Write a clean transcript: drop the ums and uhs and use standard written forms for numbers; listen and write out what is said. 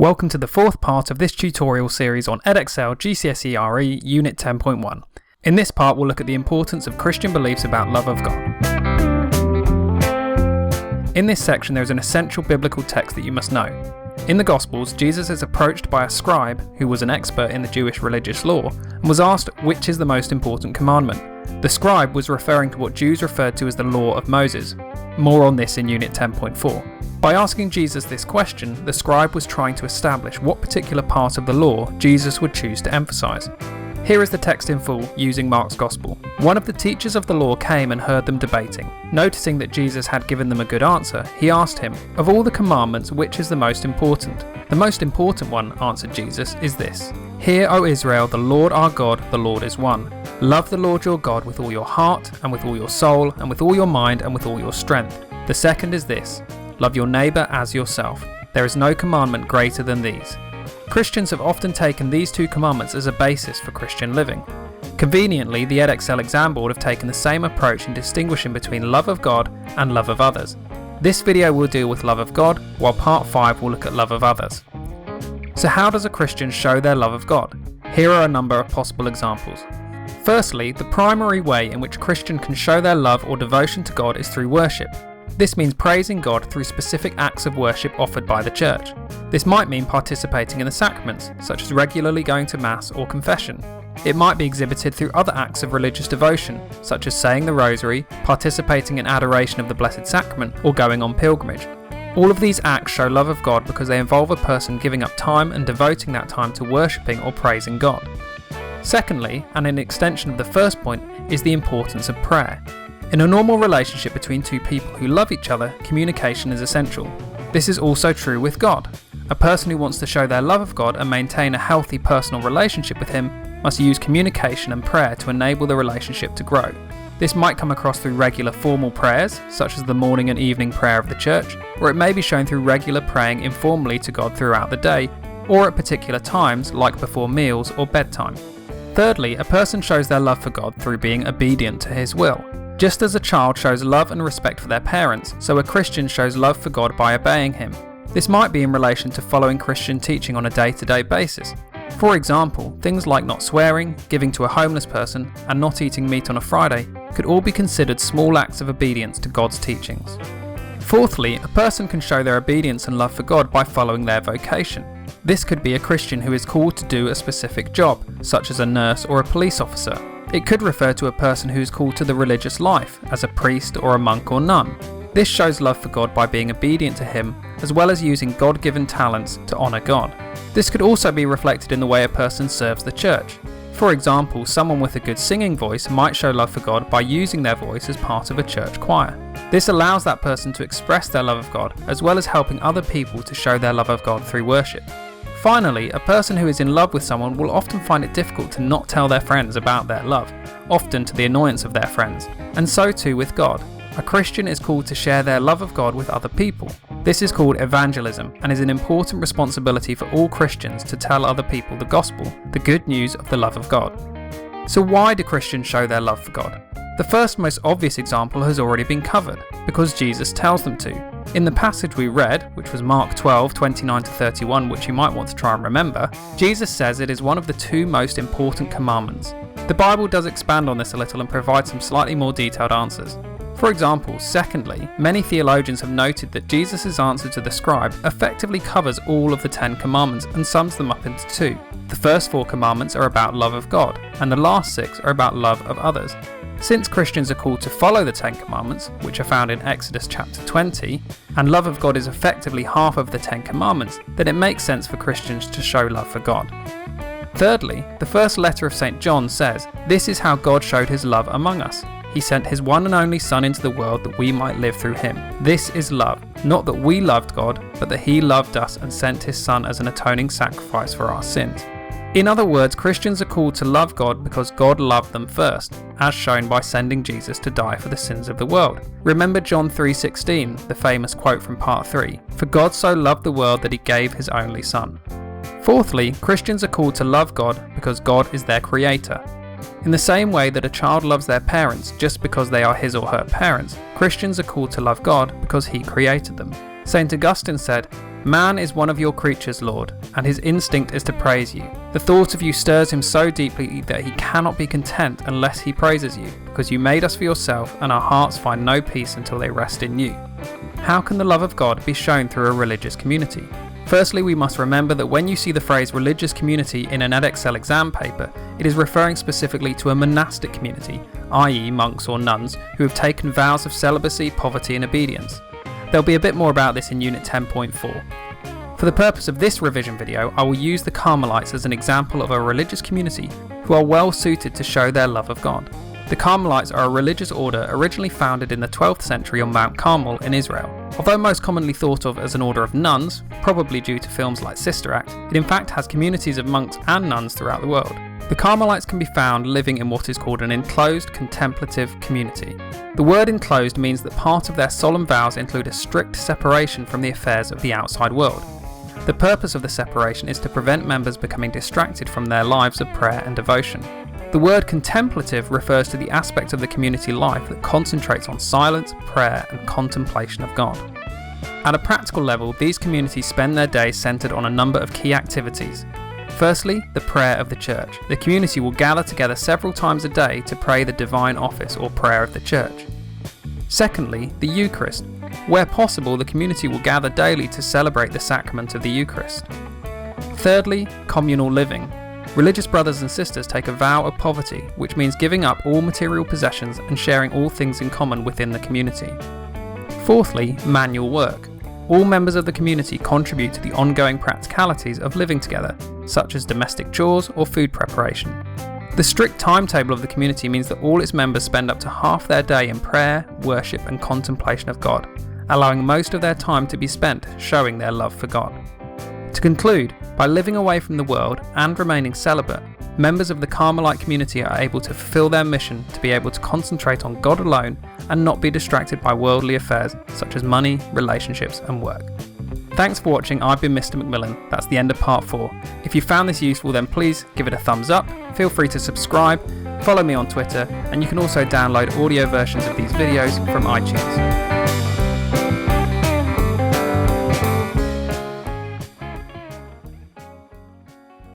Welcome to the fourth part of this tutorial series on Edexcel GCSE RE Unit 10.1. In this part we'll look at the importance of Christian beliefs about love of God. In this section there is an essential biblical text that you must know. In the Gospels, Jesus is approached by a scribe who was an expert in the Jewish religious law and was asked which is the most important commandment. The scribe was referring to what Jews referred to as the law of Moses. More on this in Unit 10.4. By asking Jesus this question, the scribe was trying to establish what particular part of the law Jesus would choose to emphasise. Here is the text in full using Mark's Gospel. One of the teachers of the law came and heard them debating. Noticing that Jesus had given them a good answer, he asked him, "Of all the commandments, which is the most important?" "The most important one," answered Jesus, "is this. Hear, O Israel, the Lord our God, the Lord is one. Love the Lord your God with all your heart, and with all your soul, and with all your mind, and with all your strength. The second is this. Love your neighbour as yourself. There is no commandment greater than these." Christians have often taken these two commandments as a basis for Christian living. Conveniently, the Edexcel exam board have taken the same approach in distinguishing between love of God and love of others. This video will deal with love of God, while part 5 will look at love of others. So how does a Christian show their love of God? Here are a number of possible examples. Firstly, the primary way in which a Christian can show their love or devotion to God is through worship. This means praising God through specific acts of worship offered by the church. This might mean participating in the sacraments, such as regularly going to Mass or confession. It might be exhibited through other acts of religious devotion, such as saying the Rosary, participating in adoration of the Blessed Sacrament, or going on pilgrimage. All of these acts show love of God because they involve a person giving up time and devoting that time to worshipping or praising God. Secondly, and an extension of the first point, is the importance of prayer. In a normal relationship between two people who love each other, communication is essential. This is also true with God. A person who wants to show their love of God and maintain a healthy personal relationship with Him must use communication and prayer to enable the relationship to grow. This might come across through regular formal prayers, such as the morning and evening prayer of the church, or it may be shown through regular praying informally to God throughout the day, or at particular times like before meals or bedtime. Thirdly, a person shows their love for God through being obedient to His will. Just as a child shows love and respect for their parents, so a Christian shows love for God by obeying Him. This might be in relation to following Christian teaching on a day-to-day basis. For example, things like not swearing, giving to a homeless person, and not eating meat on a Friday could all be considered small acts of obedience to God's teachings. Fourthly, a person can show their obedience and love for God by following their vocation. This could be a Christian who is called to do a specific job, such as a nurse or a police officer. It could refer to a person who is called to the religious life, as a priest or a monk or nun. This shows love for God by being obedient to Him, as well as using God-given talents to honour God. This could also be reflected in the way a person serves the church. For example, someone with a good singing voice might show love for God by using their voice as part of a church choir. This allows that person to express their love of God, as well as helping other people to show their love of God through worship. Finally, a person who is in love with someone will often find it difficult to not tell their friends about their love, often to the annoyance of their friends. And so too with God. A Christian is called to share their love of God with other people. This is called evangelism and is an important responsibility for all Christians to tell other people the gospel, the good news of the love of God. So why do Christians show their love for God? The first most obvious example has already been covered, because Jesus tells them to. In the passage we read, which was Mark 12:29-31, which you might want to try and remember, Jesus says it is one of the two most important commandments. The Bible does expand on this a little and provide some slightly more detailed answers. For example, secondly, many theologians have noted that Jesus' answer to the scribe effectively covers all of the 10 commandments and sums them up into 2. The first 4 commandments are about love of God, and the last 6 are about love of others. Since Christians are called to follow the 10 Commandments, which are found in Exodus chapter 20, and love of God is effectively half of the 10 Commandments, then it makes sense for Christians to show love for God. Thirdly, the first letter of St. John says, "This is how God showed His love among us. He sent His one and only Son into the world that we might live through Him. This is love, not that we loved God, but that He loved us and sent His Son as an atoning sacrifice for our sins." In other words, Christians are called to love God because God loved them first, as shown by sending Jesus to die for the sins of the world. Remember John 3:16, the famous quote from part 3, "For God so loved the world that He gave His only Son." Fourthly, Christians are called to love God because God is their creator. In the same way that a child loves their parents just because they are his or her parents, Christians are called to love God because He created them. St. Augustine said, Man is one of your creatures, Lord, and his instinct is to praise you. The thought of you stirs him so deeply that he cannot be content unless he praises you, because you made us for yourself, and our hearts find no peace until they rest in you. How can the love of God be shown through a religious community? Firstly, we must remember that when you see the phrase religious community in an Edexcel exam paper, it is referring specifically to a monastic community, i.e. monks or nuns who have taken vows of celibacy, poverty and obedience. There'll be a bit more about this in Unit 10.4. For the purpose of this revision video, I will use the Carmelites as an example of a religious community who are well suited to show their love of God. The Carmelites are a religious order originally founded in the 12th century on Mount Carmel in Israel. Although most commonly thought of as an order of nuns, probably due to films like Sister Act, it in fact has communities of monks and nuns throughout the world. The Carmelites can be found living in what is called an enclosed contemplative community. The word enclosed means that part of their solemn vows include a strict separation from the affairs of the outside world. The purpose of the separation is to prevent members becoming distracted from their lives of prayer and devotion. The word contemplative refers to the aspect of the community life that concentrates on silence, prayer and contemplation of God. At a practical level, these communities spend their day centred on a number of key activities. Firstly, the prayer of the church. The community will gather together several times a day to pray the divine office or prayer of the church. Secondly, the Eucharist. Where possible, the community will gather daily to celebrate the sacrament of the Eucharist. Thirdly, communal living. Religious brothers and sisters take a vow of poverty, which means giving up all material possessions and sharing all things in common within the community. Fourthly, manual work. All members of the community contribute to the ongoing practicalities of living together, such as domestic chores or food preparation. The strict timetable of the community means that all its members spend up to half their day in prayer, worship and contemplation of God, allowing most of their time to be spent showing their love for God. To conclude, by living away from the world and remaining celibate, members of the Carmelite community are able to fulfill their mission to be able to concentrate on God alone and not be distracted by worldly affairs such as money, relationships and work. Thanks for watching. I've been Mr. McMillan. That's the end of part 4. If you found this useful, then please give it a thumbs up, feel free to subscribe, follow me on Twitter, and you can also download audio versions of these videos from iTunes.